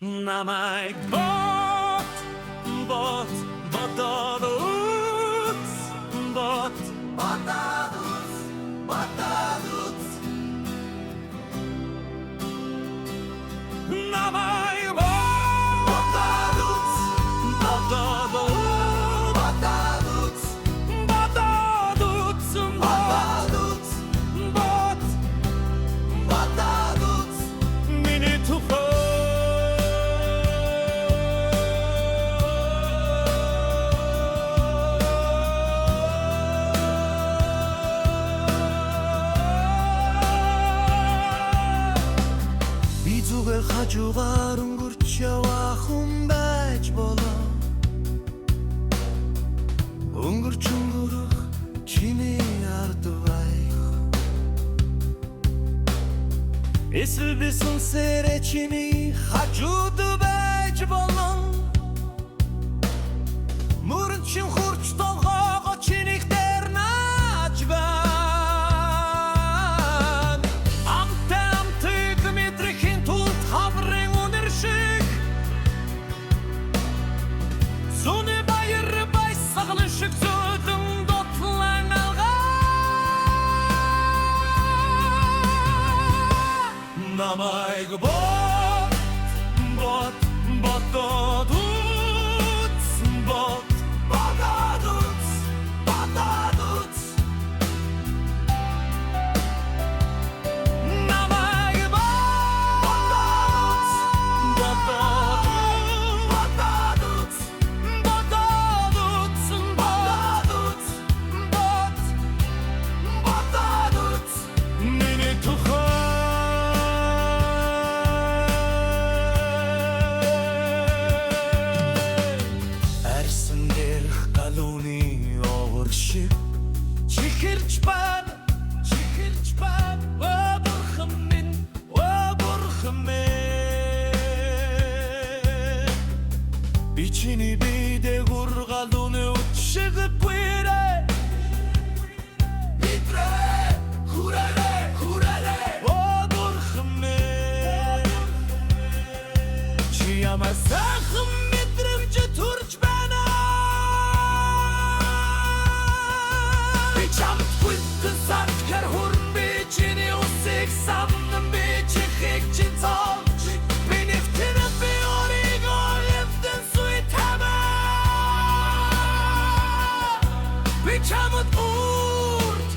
Намайг бот ботадуц Намайг ботадуц миний тухай зүгээр хажуугаар өнгөрч яваа хүн байж болоо өнгөрч өнгөрөх чиний ард байх эсвэл би сүнсээрээ чиний хажууд байж болоо мөрөн чин хурц тогоогоо чинийх дээр нааж байна Намайг ботадуц Намайг ботадуц миний тухай чихэрч байна бурхан минь би чиний бидээ гургалууны үчиг бүирэ хүрээрэ бурхан минь чи ямар сайхан мэдрэмж төрж байна Саркер хурн би чиний усыг самнан би чихийг чин цолж би нэвтэрэн би өөрийгөө эвдэн суйтамаа би чамд урд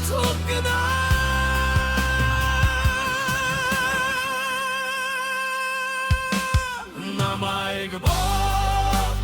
хугнаа Намайг ботадуц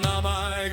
Намайг